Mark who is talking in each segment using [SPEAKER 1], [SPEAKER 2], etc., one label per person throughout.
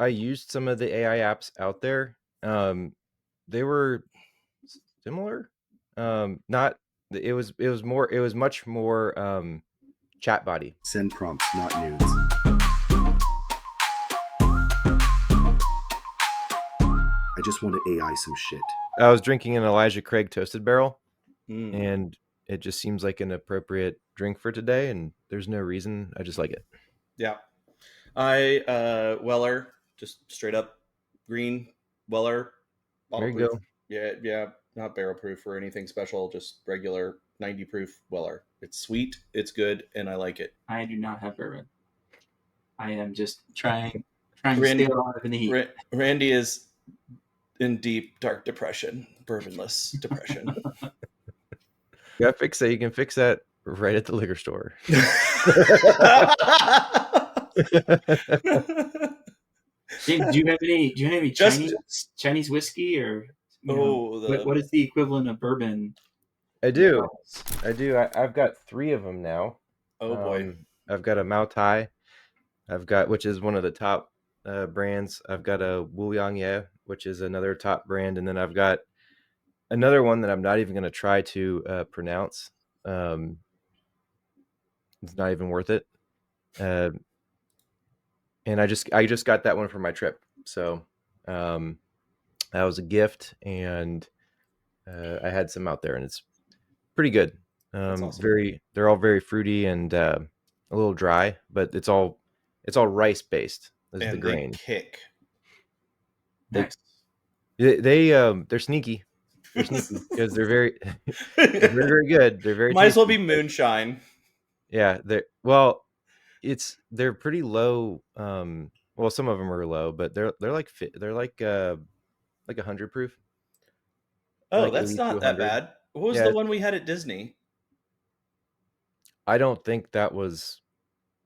[SPEAKER 1] I used some of the AI apps out there. They were similar. Not it was much more chat body.
[SPEAKER 2] Send prompts, not nudes. I just want to AI some shit.
[SPEAKER 1] I was drinking an Elijah Craig Toasted Barrel, and it just seems like an appropriate drink for today, and there's no reason. I just like it.
[SPEAKER 3] Yeah. Weller, just straight up green Weller.
[SPEAKER 1] There you go.
[SPEAKER 3] Yeah, not barrel proof or anything special, just regular 90 proof Weller. It's sweet, it's good, and I like it.
[SPEAKER 4] I do not have bourbon. I am just trying to stay alive in the heat.
[SPEAKER 3] Randy is in deep, dark depression, bourbonless depression.
[SPEAKER 1] You gotta fix that. You can fix that right at the liquor store.
[SPEAKER 4] James, do you have any Chinese whiskey or what is the equivalent of bourbon?
[SPEAKER 1] I do. I've got 3 of them now.
[SPEAKER 3] Oh boy.
[SPEAKER 1] I've got a Mao Tai. Which is one of the top brands. I've got a Wu Yang Ye, which is another top brand, and then I've got another one that I'm not even going to try to pronounce. It's not even worth it. And I just got that one for my trip. So that was a gift, and I had some out there, and it's pretty good. Awesome. They're all very fruity and a little dry, but it's all rice based. Is the grain.
[SPEAKER 3] They kick.
[SPEAKER 1] They're sneaky. They're sneaky because they're very very good. They're very
[SPEAKER 3] might tasty. As well be moonshine.
[SPEAKER 1] Yeah, they're pretty low. Well, some of them are low, but they're like 100 proof.
[SPEAKER 3] Oh, like that's not that bad. What was the one we had at Disney?
[SPEAKER 1] I don't think that was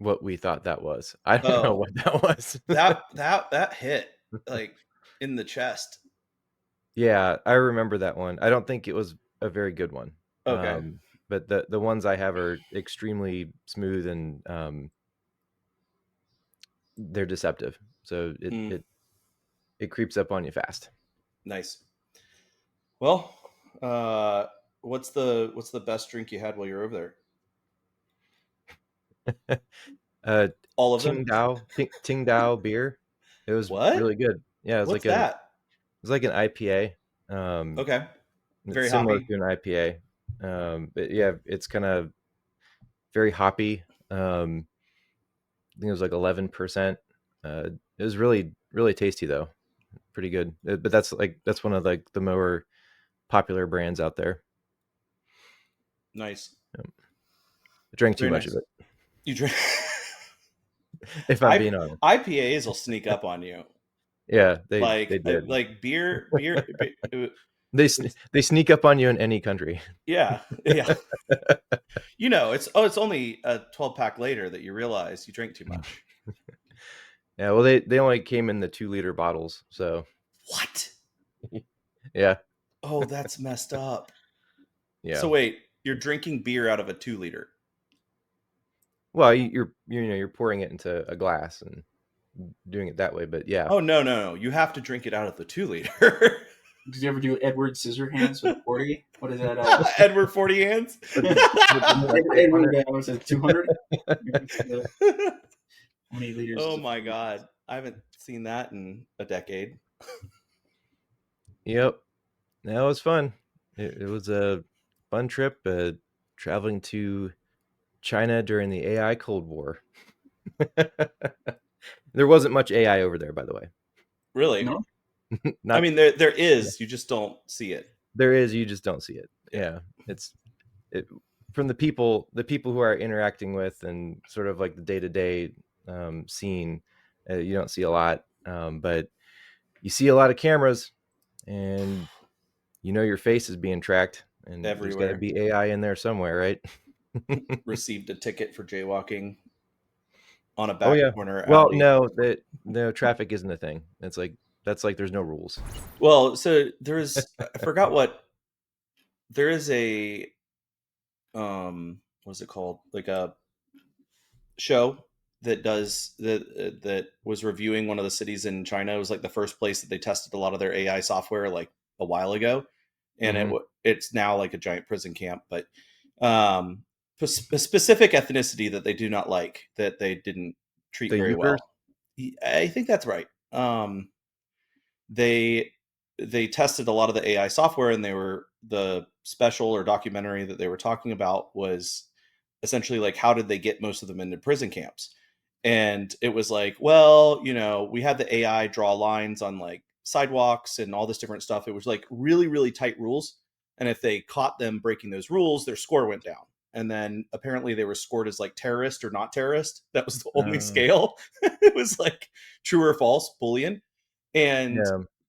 [SPEAKER 1] what we thought that was. I don't know what that was.
[SPEAKER 3] that hit like in the chest.
[SPEAKER 1] Yeah, I remember that one. I don't think it was a very good one.
[SPEAKER 3] Okay.
[SPEAKER 1] But the ones I have are extremely smooth and they're deceptive. So it creeps up on you fast.
[SPEAKER 3] Nice. Well, what's the best drink you had while you're over there? All of them.
[SPEAKER 1] Tsingtao beer. It was really good. Yeah, it was It was like an IPA.
[SPEAKER 3] Okay. Very
[SPEAKER 1] similar
[SPEAKER 3] hoppy
[SPEAKER 1] to an IPA. But yeah, it's kind of very hoppy. I think it was like 11%. It was really, really tasty though. Pretty good. But that's one of like the more popular brands out there.
[SPEAKER 3] Nice.
[SPEAKER 1] I drank too much of it.
[SPEAKER 3] You drink.
[SPEAKER 1] If I'm being honest,
[SPEAKER 3] IPAs will sneak up on you.
[SPEAKER 1] Yeah, they did.
[SPEAKER 3] Like beer.
[SPEAKER 1] They sneak up on you in any country.
[SPEAKER 3] Yeah. It's only a 12-pack later that you realize you drank too much.
[SPEAKER 1] Yeah, well, they only came in the 2-liter bottles, so.
[SPEAKER 3] What?
[SPEAKER 1] Yeah.
[SPEAKER 3] Oh, that's messed up.
[SPEAKER 1] Yeah.
[SPEAKER 3] So wait, you're drinking beer out of a 2-liter?
[SPEAKER 1] Well, you're pouring it into a glass and doing it that way, but yeah.
[SPEAKER 3] Oh no! You have to drink it out of the 2-liter.
[SPEAKER 4] Did you ever do Edward Scissorhands with 40? What is that?
[SPEAKER 3] Edward 40 hands.
[SPEAKER 4] Edward was it 200? How many liters?
[SPEAKER 3] Oh my god, I haven't seen that in a decade.
[SPEAKER 1] Yep, that was fun. It was a fun trip. Traveling to China during the AI Cold War. There wasn't much AI over there, by the way.
[SPEAKER 3] Really?
[SPEAKER 4] No.
[SPEAKER 3] I mean, there is. You just don't see it.
[SPEAKER 1] There is. You just don't see it. Yeah, it's from the people who are interacting with and sort of like the day-to-day scene. You don't see a lot, but you see a lot of cameras, and your face is being tracked, and
[SPEAKER 3] everywhere.
[SPEAKER 1] There's got to be AI in there somewhere, right?
[SPEAKER 3] Received a ticket for jaywalking on a back corner.
[SPEAKER 1] Well, alley. No, traffic isn't a thing. It's like there's no rules.
[SPEAKER 3] Well, so there's I forgot what there is a what's it called? Like a show that was reviewing one of the cities in China. It was like the first place that they tested a lot of their AI software like a while ago, and it's now like a giant prison camp. But a specific ethnicity that they do not like, that they didn't treat very well. I think that's right. They tested a lot of the AI software, and the special or documentary that they were talking about was essentially like, how did they get most of them into prison camps? And it was like, well, we had the AI draw lines on like sidewalks and all this different stuff. It was like really, really tight rules. And if they caught them breaking those rules, their score went down. And then apparently they were scored as like terrorist or not terrorist. That was the only scale. It was like true or false, Boolean. And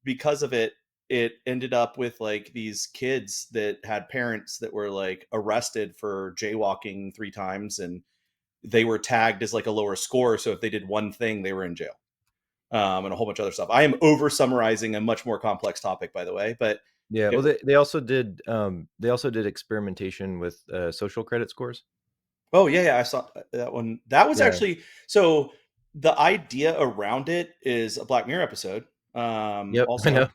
[SPEAKER 3] because of it, it ended up with like these kids that had parents that were like arrested for jaywalking 3 times, and they were tagged as like a lower score. So if they did one thing, they were in jail, and a whole bunch of other stuff. I am over summarizing a much more complex topic, by the way, but
[SPEAKER 1] yeah. Well, they also did experimentation with social credit scores.
[SPEAKER 3] Oh yeah, I saw that one. That was actually, so the idea around it is a Black Mirror episode.
[SPEAKER 1] Yep,
[SPEAKER 3] also,
[SPEAKER 1] I know.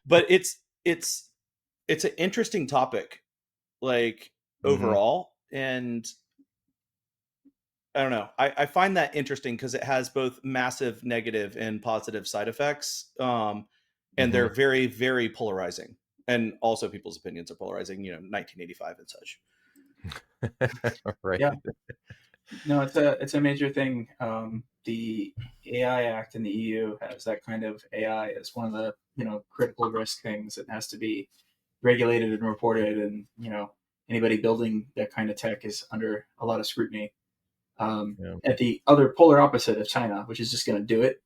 [SPEAKER 3] but it's an interesting topic, like overall, and I don't know. I find that interesting because it has both massive negative and positive side effects, and they're very, very polarizing. And also, people's opinions are polarizing. 1985 and such.
[SPEAKER 1] Right.
[SPEAKER 4] Yeah. No, it's a major thing. The AI Act in the EU has that kind of AI as one of the critical risk things that has to be regulated and reported, and anybody building that kind of tech is under a lot of scrutiny. At the other polar opposite of China, which is just going to do it,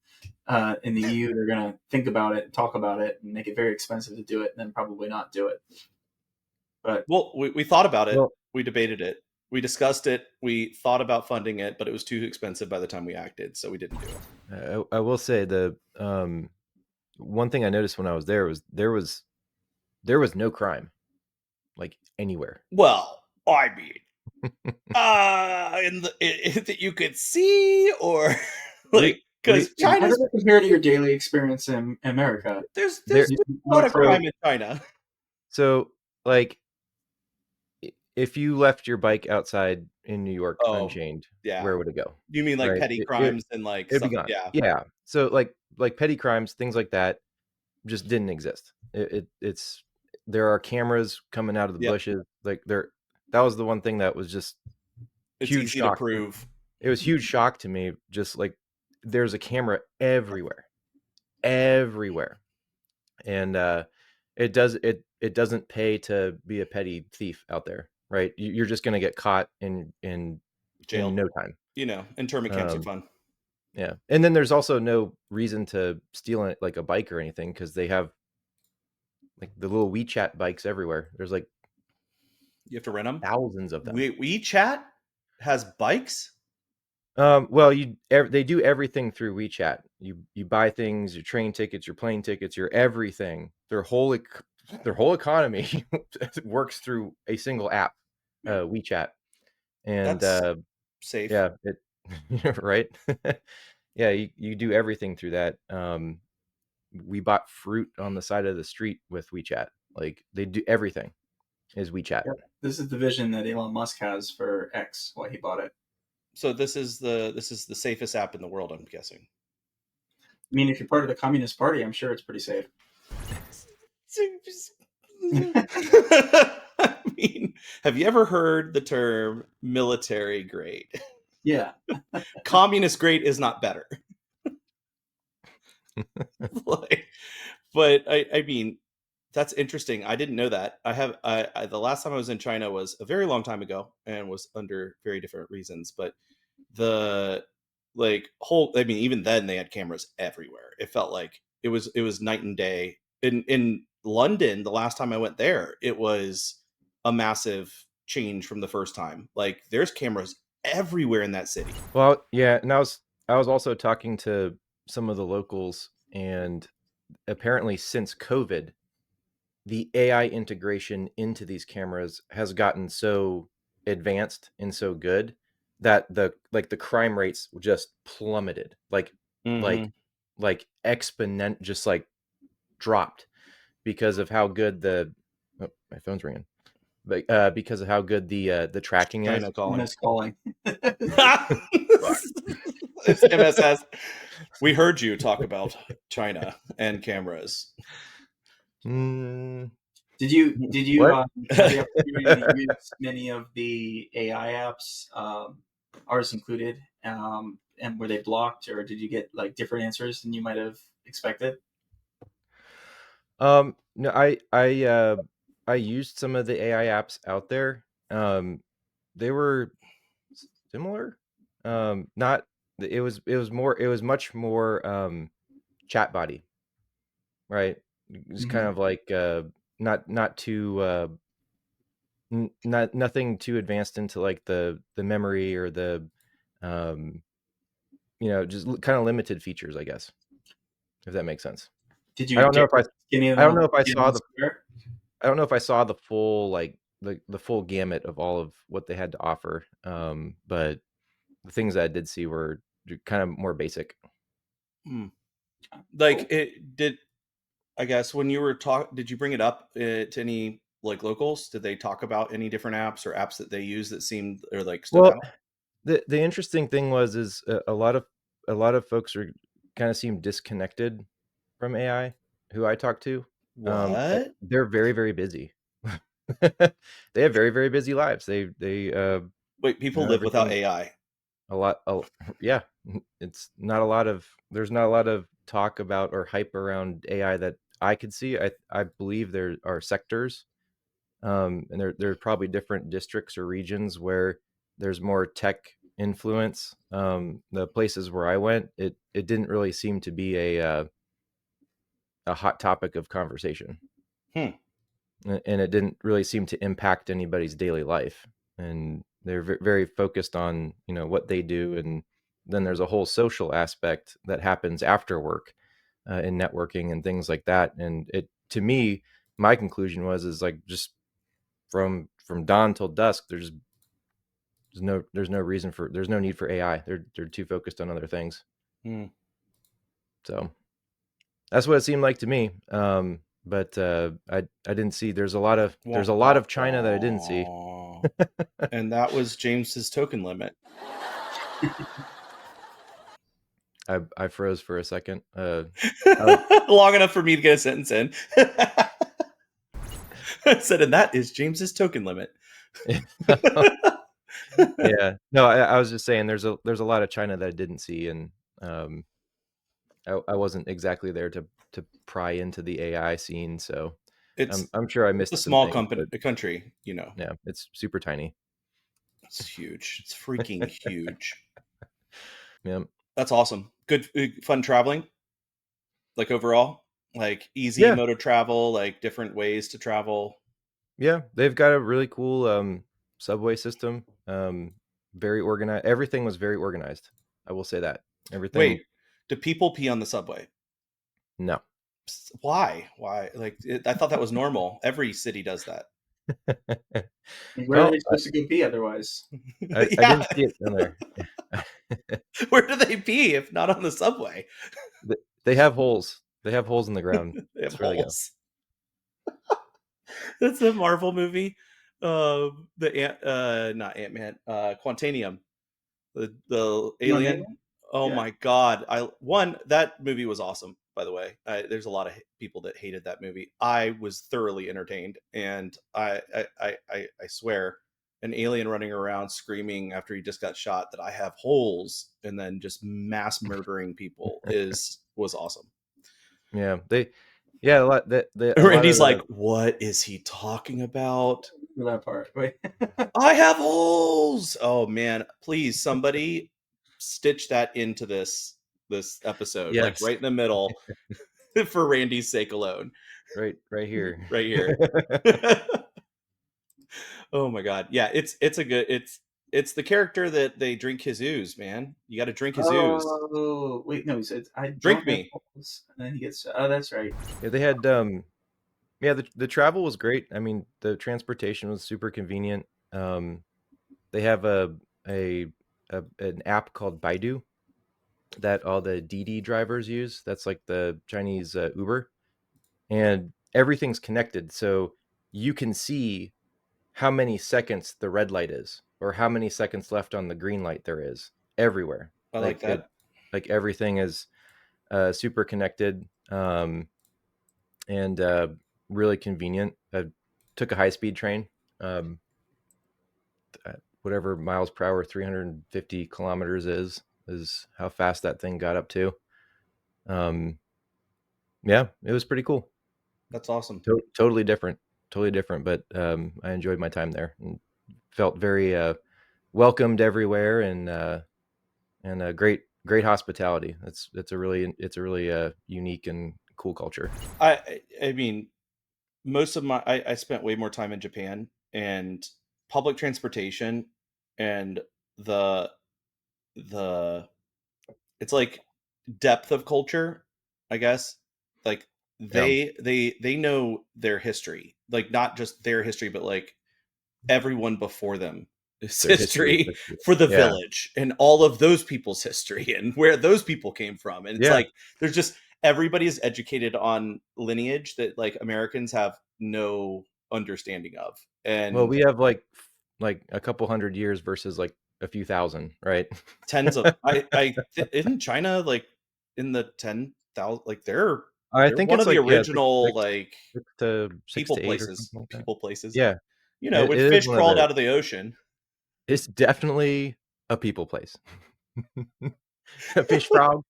[SPEAKER 4] in the EU they're going to think about it and talk about it and make it very expensive to do it, and then probably not do it. But
[SPEAKER 3] we thought about it. We debated it. We discussed it. We thought about funding it, but it was too expensive by the time we acted, so we didn't do
[SPEAKER 1] it. I will say the one thing I noticed when I was there was there was no crime, like anywhere.
[SPEAKER 3] Well, I mean, that you could see, or like, because China's
[SPEAKER 4] compared to your daily experience in America,
[SPEAKER 3] there's a lot of crime in China.
[SPEAKER 1] So, like, if you left your bike outside in New York unchained, where would it go?
[SPEAKER 3] You mean like petty crimes and like
[SPEAKER 1] it'd be gone. Yeah. So like petty crimes, things like that, just didn't exist. It's there are cameras coming out of the bushes. Like that was the one thing that was just huge shock.
[SPEAKER 3] To prove.
[SPEAKER 1] It was huge shock to me. Just like there's a camera everywhere, and it doesn't pay to be a petty thief out there, right? You're just gonna get caught in jail in no time.
[SPEAKER 3] Internment camps are fun.
[SPEAKER 1] Yeah, and then there's also no reason to steal it like a bike or anything, because they have like the little WeChat bikes everywhere. There's like
[SPEAKER 3] you have to rent them.
[SPEAKER 1] Thousands of them.
[SPEAKER 3] WeChat has bikes.
[SPEAKER 1] Well, they do everything through WeChat. You buy things, your train tickets, your plane tickets, your everything. Their whole economy works through a single app, WeChat, and
[SPEAKER 3] that's safe.
[SPEAKER 1] Yeah, right. Yeah, you do everything through that. We bought fruit on the side of the street with WeChat. Like they do everything is WeChat.
[SPEAKER 4] Yeah. This is the vision that Elon Musk has for X, why he bought it.
[SPEAKER 3] So this is the safest app in the world, I'm guessing.
[SPEAKER 4] I mean, if you're part of the Communist Party, I'm sure it's pretty safe.
[SPEAKER 3] I mean, have you ever heard the term military grade?
[SPEAKER 4] Yeah.
[SPEAKER 3] Communist grade is not better. But I mean, that's interesting. I didn't know that. I the last time I was in China was a very long time ago and was under very different reasons. But even then they had cameras everywhere. It felt like it was night and day. In London, the last time I went there, it was a massive change from the first time. Like there's cameras everywhere in that city.
[SPEAKER 1] Well, yeah, and I was also talking to some of the locals, and apparently since COVID, the AI integration into these cameras has gotten so advanced and so good that the crime rates just plummeted, like
[SPEAKER 3] Mhm.
[SPEAKER 1] exponent, just like dropped because of how good my phone's ringing, but because of how good the tracking is.
[SPEAKER 3] China calling.
[SPEAKER 4] Miss calling.
[SPEAKER 3] It's MSS. We heard you talk about China and cameras.
[SPEAKER 1] Mm,
[SPEAKER 4] Did you
[SPEAKER 1] What?
[SPEAKER 4] have the opportunity to use many of the AI apps, ours included, and were they blocked, or did you get like different answers than you might have expected?
[SPEAKER 1] No, I used some of the AI apps out there. They were similar. Not it was much more chat body, right? It's kind
[SPEAKER 4] Mhm.
[SPEAKER 1] of like not too nothing too advanced into like the memory or the um just kind of limited features, I guess, if that makes sense.
[SPEAKER 4] Did
[SPEAKER 1] I
[SPEAKER 4] you
[SPEAKER 1] don't know if I
[SPEAKER 4] give me
[SPEAKER 1] I don't know if I
[SPEAKER 4] give me
[SPEAKER 1] saw
[SPEAKER 4] a
[SPEAKER 1] the
[SPEAKER 4] square?
[SPEAKER 1] I don't know if I saw the full like the full gamut of all of what they had to offer. But the things that I did see were kind of more basic.
[SPEAKER 3] Hmm.
[SPEAKER 4] Cool.
[SPEAKER 3] Like it did. I guess when you were did you bring it up to any like locals? Did they talk about any different apps or apps that they use that seemed or like stood
[SPEAKER 1] Well,
[SPEAKER 3] out?
[SPEAKER 1] the interesting thing was is a lot of folks are kind of seem disconnected from AI who I talk to.
[SPEAKER 3] What?
[SPEAKER 1] They're very, very busy. They have very, very busy lives. They
[SPEAKER 3] Wait, people live without
[SPEAKER 1] everything
[SPEAKER 3] AI.
[SPEAKER 1] a lot. Yeah, it's not a lot of there's not a lot of talk about or hype around AI that I could see. I believe there are sectors, and there are probably different districts or regions where there's more tech influence. The places where I went, it didn't really seem to be a hot topic of conversation,
[SPEAKER 3] Hmm.
[SPEAKER 1] and it didn't really seem to impact anybody's daily life. And they're very focused on what they do, and then there's a whole social aspect that happens after work, in networking and things like that. And it to me, my conclusion was is like just from dawn till dusk, there's no need for AI. They're too focused on other things.
[SPEAKER 3] Hmm.
[SPEAKER 1] So that's what it seemed like to me. But I didn't see
[SPEAKER 3] Wah,
[SPEAKER 1] there's a lot
[SPEAKER 3] wah,
[SPEAKER 1] of China that I didn't see.
[SPEAKER 3] wah. And that was James's token limit.
[SPEAKER 1] I froze for a second.
[SPEAKER 3] Long enough for me to get a sentence in. I said, and that is James's token limit.
[SPEAKER 1] Yeah, no, I was just saying there's a lot of China that I didn't see, and um, I wasn't exactly there to pry into the AI scene, so
[SPEAKER 3] it's
[SPEAKER 1] I'm sure I
[SPEAKER 3] it's a
[SPEAKER 1] missed some
[SPEAKER 3] small
[SPEAKER 1] things, but
[SPEAKER 3] country, you know.
[SPEAKER 1] yeah, it's super tiny.
[SPEAKER 3] It's huge. It's freaking huge.
[SPEAKER 1] Yeah,
[SPEAKER 3] That's awesome. Good, fun traveling. Like overall, like easy
[SPEAKER 1] yeah,
[SPEAKER 3] mode of travel, like different ways to travel.
[SPEAKER 1] yeah. They've got a really cool subway system. Very organized. Everything was very organized. I will say that everything.
[SPEAKER 3] Wait, do people pee on the subway?
[SPEAKER 1] No,
[SPEAKER 3] Why? Why? Like, I thought that was normal. Every city does that.
[SPEAKER 4] Where are
[SPEAKER 1] well,
[SPEAKER 4] they supposed to go pee otherwise?
[SPEAKER 1] I
[SPEAKER 3] Yeah.
[SPEAKER 1] didn't see it in there.
[SPEAKER 3] Where do they pee if not on the subway?
[SPEAKER 1] They have holes. They have holes in the ground.
[SPEAKER 3] They have
[SPEAKER 1] That's where they go.
[SPEAKER 3] holes. That's a Marvel movie. Not Ant Man. Quantanium, the
[SPEAKER 4] No,
[SPEAKER 3] alien. Oh
[SPEAKER 4] yeah.
[SPEAKER 3] my god! That movie was awesome. By the way, there's a lot of people that hated that movie. I was thoroughly entertained, and I swear, an alien running around screaming after he just got shot that I have holes, and then just mass murdering people was awesome.
[SPEAKER 1] Yeah, yeah, a lot of
[SPEAKER 3] Randy's like,
[SPEAKER 1] the
[SPEAKER 3] "What is he talking about?"
[SPEAKER 4] For that part. Wait.
[SPEAKER 3] I have holes. Oh man, please somebody stitch that into this episode, like
[SPEAKER 1] yes,
[SPEAKER 3] right in the middle, for Randy's sake alone,
[SPEAKER 1] right here.
[SPEAKER 3] right here. Oh my god, yeah, it's a good it's the character that they drink his ooze, man. You got to drink his ooze.
[SPEAKER 4] Oh, wait, no, he said, I
[SPEAKER 3] Drink
[SPEAKER 4] don't have
[SPEAKER 3] me.
[SPEAKER 4] holes. And then he gets, oh, that's right.
[SPEAKER 1] Yeah, they had yeah, the travel was great. I mean, the transportation was super convenient. They have a an app called Baidu that all the DD drivers use. That's like the Chinese Uber, and everything's connected. So you can see how many seconds the red light is, or how many seconds left on the green light there is everywhere.
[SPEAKER 3] I like
[SPEAKER 1] Like it,
[SPEAKER 3] that.
[SPEAKER 1] like everything is super connected, and really convenient. I took a high speed train, um, whatever miles per hour 350 kilometers is how fast that thing got up to. Um, yeah, it was pretty cool.
[SPEAKER 3] That's awesome.
[SPEAKER 1] Totally different, but I enjoyed my time there and felt very welcomed everywhere, and a great hospitality. It's a really unique and cool culture.
[SPEAKER 3] I mean, most of I spent way more time in Japan, and public transportation and the the it's like depth of culture, I guess. Like
[SPEAKER 1] Yeah,
[SPEAKER 3] they know their history, like not just their history, but like everyone before them is
[SPEAKER 1] their history is
[SPEAKER 3] history
[SPEAKER 1] history.
[SPEAKER 3] for the
[SPEAKER 1] Yeah,
[SPEAKER 3] village and all of those people's history and where those people came from. And it's
[SPEAKER 1] yeah.
[SPEAKER 3] like there's just everybody is educated on lineage that like Americans have no understanding of.
[SPEAKER 1] Well,
[SPEAKER 3] And
[SPEAKER 1] we have like a couple hundred years versus like a few thousand, right?
[SPEAKER 3] tens of isn't China like in the 10,000, like
[SPEAKER 1] I
[SPEAKER 3] they're
[SPEAKER 1] think
[SPEAKER 3] one
[SPEAKER 1] it's
[SPEAKER 3] of the
[SPEAKER 1] like, yeah,
[SPEAKER 3] original like
[SPEAKER 1] six to eight or something like that.
[SPEAKER 3] people places,
[SPEAKER 1] Yeah,
[SPEAKER 3] when
[SPEAKER 1] it is
[SPEAKER 3] fish
[SPEAKER 1] one of
[SPEAKER 3] crawled
[SPEAKER 1] the.
[SPEAKER 3] out of the ocean.
[SPEAKER 1] It's definitely a people place. A fish frog.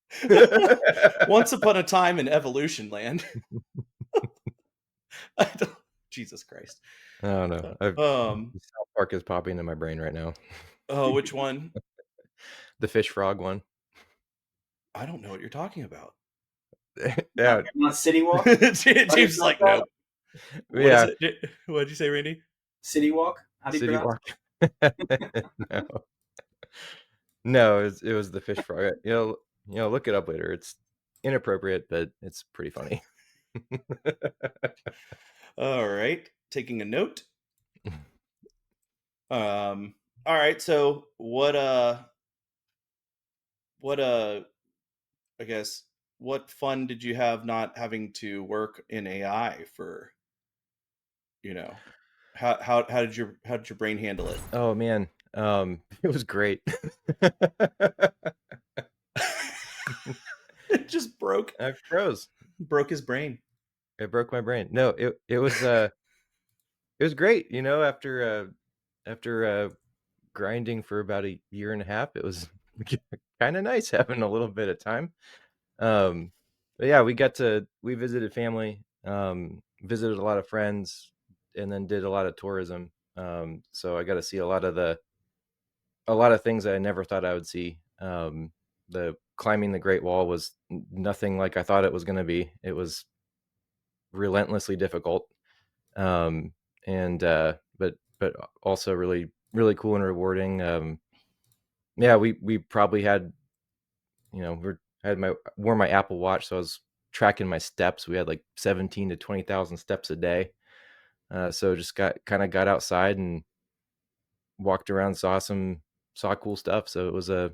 [SPEAKER 3] Once upon a time in evolution land. I don't, Jesus Christ.
[SPEAKER 1] I don't know.
[SPEAKER 3] Um.
[SPEAKER 1] South Park is popping in my brain right now.
[SPEAKER 3] Oh, which one?
[SPEAKER 1] The fish frog one.
[SPEAKER 3] I don't know what you're talking about.
[SPEAKER 1] Yeah,
[SPEAKER 4] Not City Walk.
[SPEAKER 3] James is like, nope. What is
[SPEAKER 1] yeah.
[SPEAKER 3] it? What did you say, Randy?
[SPEAKER 4] City Walk. How do you
[SPEAKER 1] City
[SPEAKER 4] pronounce
[SPEAKER 1] walk. No, no, it was the fish frog. Look it up later. It's inappropriate, but it's pretty funny.
[SPEAKER 3] All right, taking a note. All right. So what I guess what fun did you have not having to work in AI for, you know, how did your brain handle it?
[SPEAKER 1] Oh man, it was great.
[SPEAKER 3] It just
[SPEAKER 1] I froze.
[SPEAKER 3] broke his brain.
[SPEAKER 1] It broke my brain. No, it was great. After grinding for about a year and a half, it was kind of nice having a little bit of time. But yeah, we visited family, visited a lot of friends, and then did a lot of tourism. So I got to see a lot of things that I never thought I would see. The climbing the Great Wall was nothing like I thought it was going to be. It was relentlessly difficult, and but also really cool and rewarding. Yeah, we probably had, wore my Apple Watch, so I was tracking my steps. We had like 17 to 20,000 steps a day. So just got outside and walked around, saw cool stuff. So it was a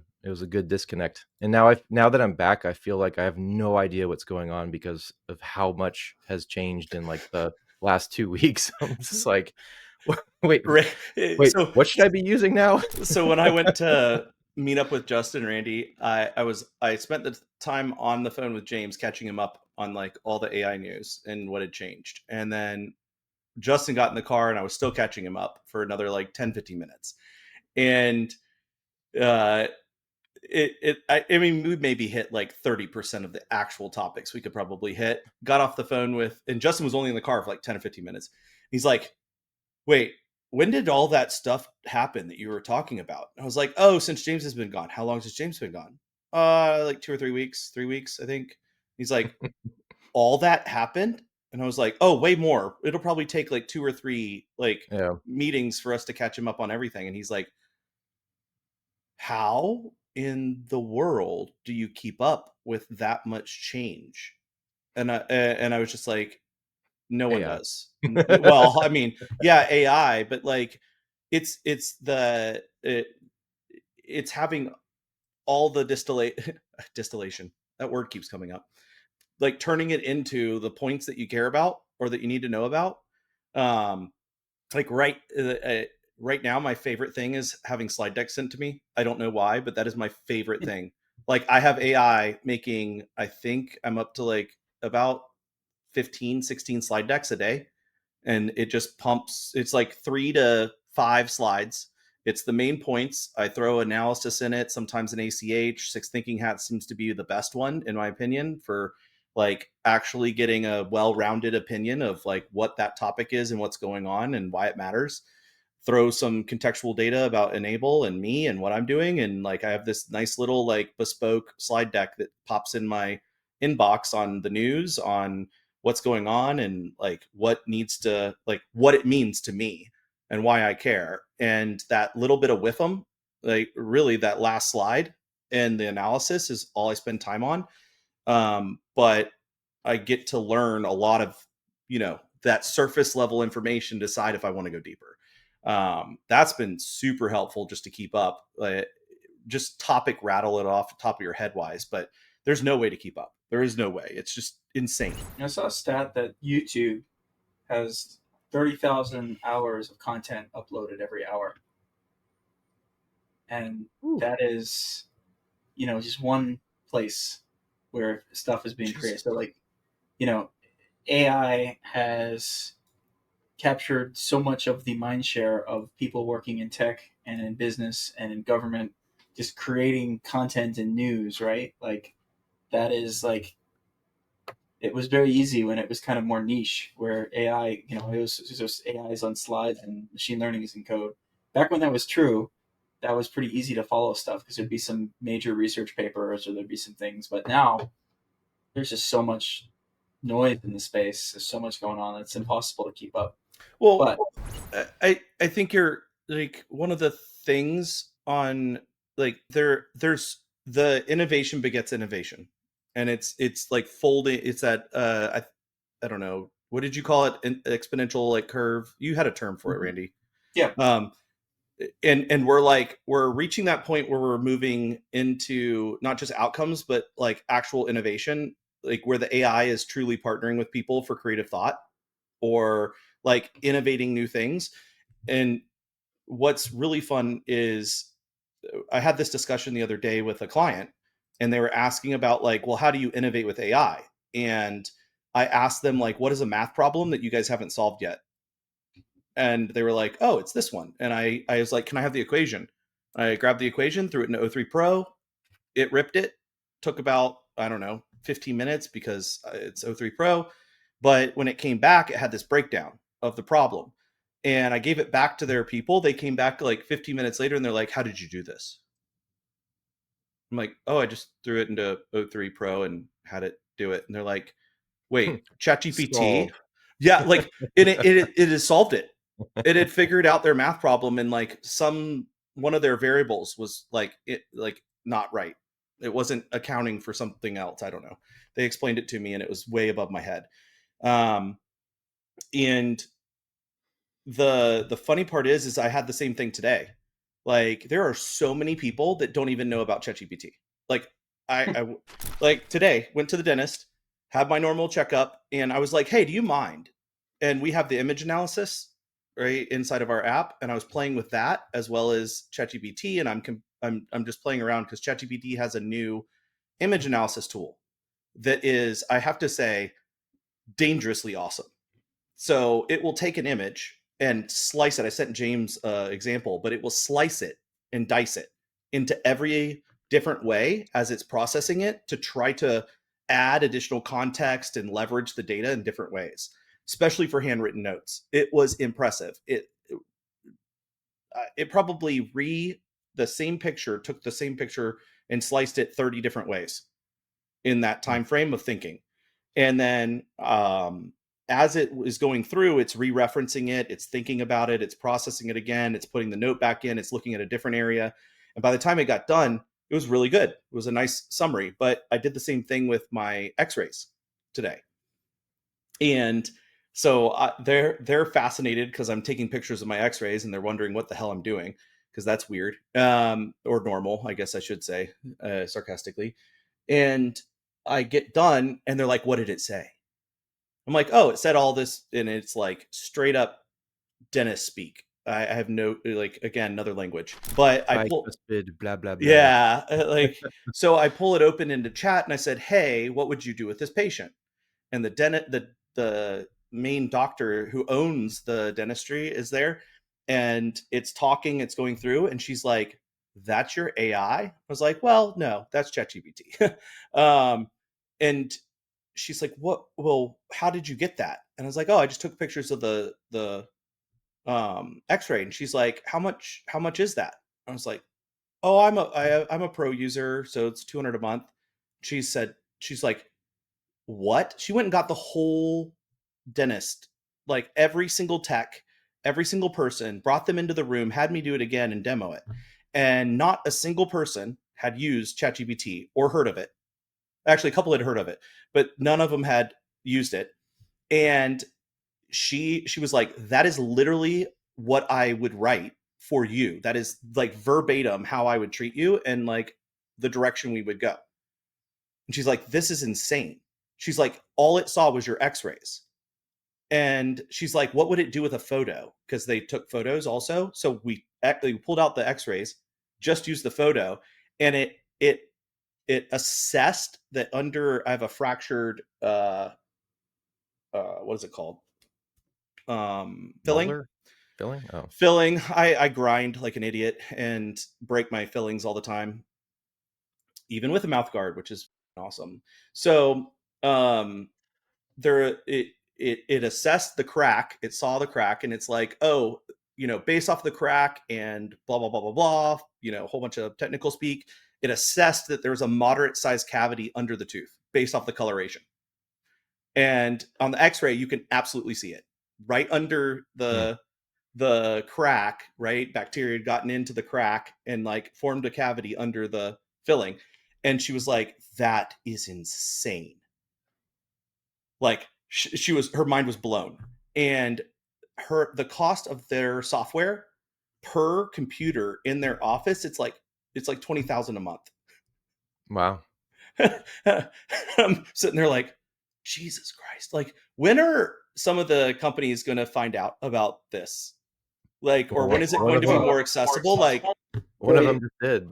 [SPEAKER 1] good disconnect. And now that I'm back, I feel like I have no idea what's going on because of how much has changed in like the last 2 weeks. I'm just like, wait,
[SPEAKER 3] So
[SPEAKER 1] what should I be using now?
[SPEAKER 3] so when I went to meet up with Justin and Randy, I spent the time on the phone with James catching him up on like all the AI news and what had changed. And then Justin got in the car and I was still catching him up for another like 10-15 minutes. And I mean, we maybe hit like 30% of the actual topics we could probably hit. Got off the phone with, and Justin was only in the car for like 10 or 15 minutes. He's like, wait, when did all that stuff happen that you were talking about? And I was like, oh, since James has been gone. How long has James been gone? Like 2 or 3 weeks, 3 weeks, I think. He's like, all that happened? And I was like, oh, way more. It'll probably take like 2 or 3 like
[SPEAKER 1] Yeah.
[SPEAKER 3] meetings for us to catch him up on everything. And he's like, how in the world do you keep up with that much change? And I was just like, no one
[SPEAKER 1] AI.
[SPEAKER 3] does. Well, I mean, yeah, AI, but like it's it's having all the distillation, that word keeps coming up, like turning it into the points that you care about or that you need to know about. Um, like right now, my favorite thing is having slide decks sent to me. I don't know why, but that is my favorite thing. Like I have AI making, I think I'm up to like about 15, 16 slide decks a day. And it just pumps, it's like 3 to 5 slides. It's the main points. I throw analysis in it, sometimes an ACH. Six Thinking Hat seems to be the best one, in my opinion, for like actually getting a well-rounded opinion of like what that topic is and what's going on and why it matters. Throw some contextual data about Enable and me and what I'm doing. And like I have this nice little like bespoke slide deck that pops in my inbox on the news, on what's going on, and like what needs to, like what it means to me and why I care. And that little bit of WIFM, like really that last slide and the analysis is all I spend time on. But I get to learn a lot of, that surface level information, decide if I want to go deeper. That's been super helpful just to keep up, just topic rattle it off the top of your head wise, but there's no way to keep up. There is no way. It's just insane.
[SPEAKER 4] I saw a stat that YouTube has 30,000 hours of content uploaded every hour. And that is, just one place where stuff is being created. So like, AI has captured so much of the mind share of people working in tech and in business and in government, just creating content and news, right? Like that is like, it was very easy when it was kind of more niche, where AI, it was just AI is on slides and machine learning is in code. Back when that was true, that was pretty easy to follow stuff because there'd be some major research papers or there'd be some things. But now there's just so much noise in the space. There's so much going on. It's impossible to keep up.
[SPEAKER 3] Well,
[SPEAKER 4] But
[SPEAKER 3] I think you're like one of the things on like there's the innovation begets innovation, and it's like folding. It's that I don't know, what did you call it? An exponential like curve. You had a term for it, Randy.
[SPEAKER 4] yeah,
[SPEAKER 3] And we're reaching that point where we're moving into not just outcomes, but like actual innovation, like where the AI is truly partnering with people for creative thought or like innovating new things. And what's really fun is I had this discussion the other day with a client, and they were asking about like, well, how do you innovate with AI? And I asked them like, what is a math problem that you guys haven't solved yet? And they were like, oh, it's this one. And I was like, can I have the equation? I grabbed the equation, threw it into O3 Pro. It ripped it. Took about, I don't know, 15 minutes because it's O3 Pro. But when it came back, it had this breakdown of the problem. And I gave it back to their people. They came back like 15 minutes later and they're like, how did you do this? I'm like, oh, I just threw it into O3 Pro and had it do it. And they're like, wait, ChatGPT?
[SPEAKER 1] Solved.
[SPEAKER 3] Yeah, like it has solved it. It had figured out their math problem, and like one of their variables was like not right. It wasn't accounting for something else. I don't know. They explained it to me and it was way above my head. And the funny part is I had the same thing today. Like there are so many people that don't even know about ChatGPT. Like I like today went to the dentist, had my normal checkup, and I was like, hey, do you mind? And we have the image analysis right inside of our app, and I was playing with that as well as ChatGPT, and I'm just playing around because ChatGPT has a new image analysis tool that is, I have to say, dangerously awesome. So it will take an image and slice it. I sent James example, but it will slice it and dice it into every different way as it's processing it to try to add additional context and leverage the data in different ways, especially for handwritten notes. It was impressive. It probably took the same picture and sliced it 30 different ways in that time frame of thinking. And then as it is going through, it's re-referencing it, it's thinking about it, it's processing it again, it's putting the note back in, it's looking at a different area. And by the time it got done, it was really good. It was a nice summary. But I did the same thing with my x-rays today. And so they're fascinated because I'm taking pictures of my x-rays and they're wondering what the hell I'm doing. because that's weird, or normal, I guess I should say, sarcastically. And I get done, and they're like, "What did it say?" I'm like, "Oh, it said all this," and it's like straight up dentist speak. I have no, like, again, another language, but I pull,
[SPEAKER 1] Bicuspid, blah blah blah.
[SPEAKER 3] yeah, like, so I pull it open into chat, and I said, "Hey, what would you do with this patient?" And the main doctor who owns the dentistry is there, and it's talking, it's going through, and she's like, "That's your AI?" I was like, "Well, no, that's ChatGPT." And she's like, "What? Well, how did you get that?" And I was like, "Oh, I just took pictures of the X-ray." And she's like, "How much is that?" I was like, "Oh, I'm a pro user, so it's 200 a month." She's like, "What?" She went and got the whole dentist, like every single tech, every single person, brought them into the room, had me do it again and demo it. And not a single person had used ChatGPT or heard of it. Actually, a couple had heard of it, but none of them had used it. And she was like, "That is literally what I would write for you. That is like verbatim how I would treat you and like the direction we would go." And she's like, "This is insane." She's like, "All it saw was your X-rays." And she's like, "What would it do with a photo?" Because they took photos also. So we actually pulled out the X-rays, just used the photo, and it assessed that under, I have a fractured what is it called? Filling.
[SPEAKER 1] Molar filling. Oh,
[SPEAKER 3] Filling. I grind like an idiot and break my fillings all the time, even with a mouth guard, which is awesome. So there it assessed the crack, it saw the crack, and it's like, "Oh, based off the crack and blah blah blah blah blah, a whole bunch of technical speak." It assessed that there was a moderate sized cavity under the tooth based off the coloration. And on the X-ray, you can absolutely see it right under
[SPEAKER 1] hmm.
[SPEAKER 3] the crack. Right, bacteria had gotten into the crack and like formed a cavity under the filling. And she was like, "That is insane." Like, her mind was blown. And the cost of their software per computer in their office, it's like 20,000 a month.
[SPEAKER 1] Wow.
[SPEAKER 3] I'm sitting there like, Jesus Christ. Like, when are some of the companies going to find out about this? Like, or
[SPEAKER 1] Well,
[SPEAKER 3] when is it
[SPEAKER 1] one
[SPEAKER 3] going
[SPEAKER 1] of
[SPEAKER 3] to be
[SPEAKER 1] them,
[SPEAKER 3] more accessible? Like,
[SPEAKER 1] one of them just did.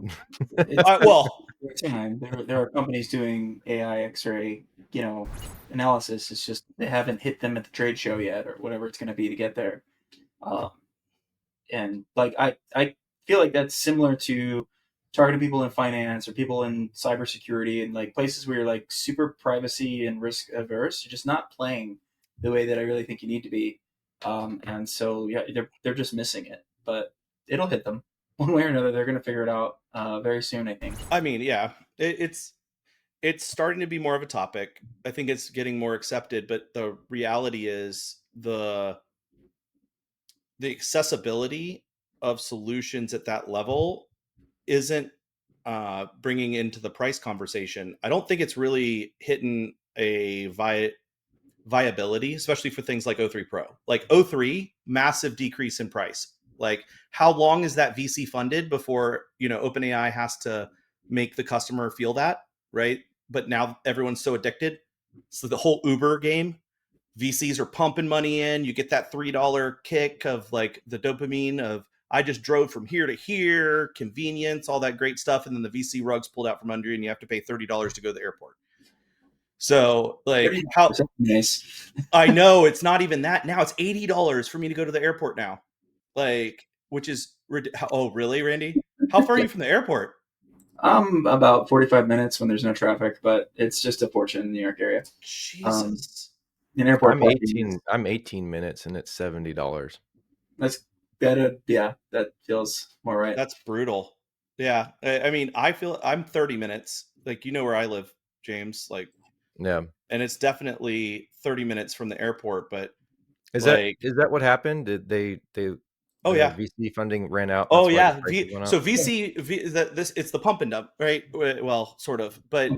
[SPEAKER 4] It's
[SPEAKER 3] well,
[SPEAKER 4] time. There are companies doing AI X-ray, analysis. It's just they haven't hit them at the trade show yet, or whatever it's going to be to get there. Um, and like I feel like that's similar to targeting people in finance or people in cybersecurity and like places where you're like super privacy and risk averse. You're just not playing the way that I really think you need to be. And so yeah, they're just missing it. But it'll hit them one way or another. They're going to figure it out very soon, I think.
[SPEAKER 3] I mean, yeah, it's starting to be more of a topic. I think it's getting more accepted, but the reality is the accessibility of solutions at that level isn't bringing into the price conversation. I don't think it's really hitting a viability, especially for things like O3 Pro. Like O3, massive decrease in price. Like, how long is that VC funded before OpenAI has to make the customer feel that, right? But now everyone's so addicted. So the whole Uber game, VCs are pumping money in. You get that $3 kick of like the dopamine of, I just drove from here to here, convenience, all that great stuff. And then the VC rug's pulled out from under you and you have to pay $30 to go to the airport. So like, how,
[SPEAKER 4] Nice.
[SPEAKER 3] I know it's not even that now. It's $80 for me to go to the airport now. Like, which is, oh, really, Randy? How far are
[SPEAKER 4] Yeah.
[SPEAKER 3] you from the airport?
[SPEAKER 4] About 45 minutes when there's no traffic, but it's just a fortune in the New York area.
[SPEAKER 3] Jesus.
[SPEAKER 4] In airport
[SPEAKER 1] I'm
[SPEAKER 4] parking,
[SPEAKER 1] 18 minutes and it's $70.
[SPEAKER 4] that's better. Yeah, that feels more right.
[SPEAKER 3] That's brutal. Yeah. I mean, I feel I'm 30 minutes. Like, where I live, James. Like,
[SPEAKER 1] Yeah.
[SPEAKER 3] and it's definitely 30 minutes from the airport, but
[SPEAKER 1] Is
[SPEAKER 3] like,
[SPEAKER 1] that what happened? Did
[SPEAKER 3] oh
[SPEAKER 1] the
[SPEAKER 3] yeah.
[SPEAKER 1] VC funding ran out?
[SPEAKER 3] Oh
[SPEAKER 1] That's why the
[SPEAKER 3] yeah.
[SPEAKER 1] prices went up.
[SPEAKER 3] So this it's the pump and dump, right? Well, sort of, but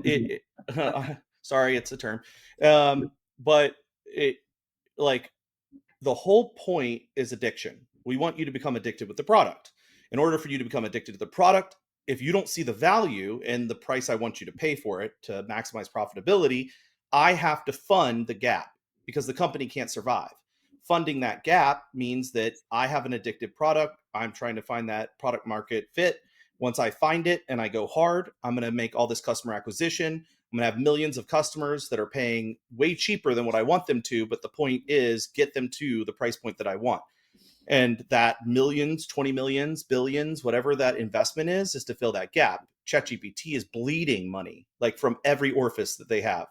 [SPEAKER 3] sorry, it's a term. But it, like, the whole point is addiction. We want you to become addicted with the product. in order for you to become addicted to the product, if you don't see the value and the price I want you to pay for it to maximize profitability, I have to fund the gap because the company can't survive. Funding that gap means that I have an addictive product. I'm trying to find that product market fit. Once I find it and I go hard, I'm going to make all this customer acquisition. I'm going to have millions of customers that are paying way cheaper than what I want them to. But the point is, get them to the price point that I want. And that millions, 20 millions, billions, whatever that investment is to fill that gap. ChatGPT is bleeding money, like from every orifice that they have.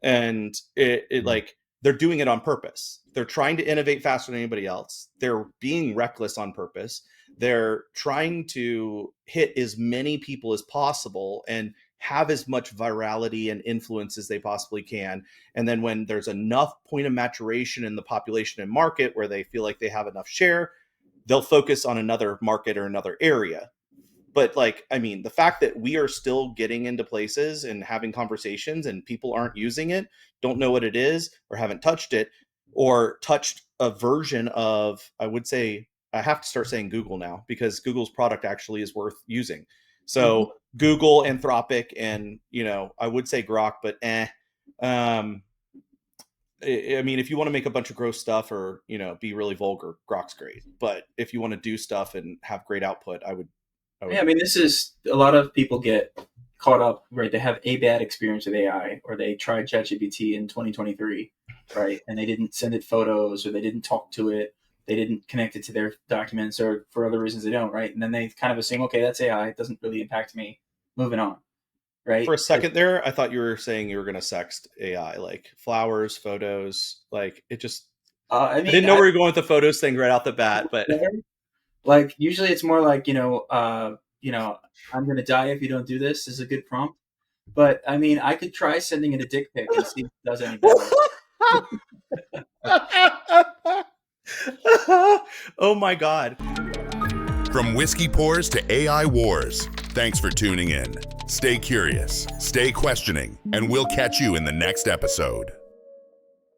[SPEAKER 3] And it like, they're doing it on purpose. They're trying to innovate faster than anybody else. They're being reckless on purpose. They're trying to hit as many people as possible and have as much virality and influence as they possibly can. And then when there's enough point of maturation in the population and market where they feel like they have enough share, they'll focus on another market or another area. But like, I mean, the fact that we are still getting into places and having conversations and people aren't using it, don't know what it is, or haven't touched it, or touched a version of, I would say, I have to start saying Google now because Google's product actually is worth using. So Google, Anthropic, and, you know, I would say Grok, but I mean, if you want to make a bunch of gross stuff or, you know, be really vulgar, Grok's great. But if you want to do stuff and have great output, I would.
[SPEAKER 4] Yeah, I mean, this is a lot of people get caught up, right? They have a bad experience with AI, or they tried ChatGPT in 2023, right? And they didn't send it photos, or they didn't talk to it, they didn't connect it to their documents, or for other reasons they don't, right? And then they kind of assume, okay, that's AI, it doesn't really impact me. Moving on, right?
[SPEAKER 3] For a second there, I thought you were saying you were going to sext AI, like flowers, photos, like it just. I didn't know where you're going with the photos thing right off the bat, but.
[SPEAKER 4] Like usually it's more like, I'm going to die if you don't do this is a good prompt. But I mean, I could try sending it a dick pic and see if it does any better.
[SPEAKER 3] Oh my God.
[SPEAKER 5] From Whiskey Pours to AI Wars, thanks for tuning in. Stay curious, stay questioning, and we'll catch you in the next episode.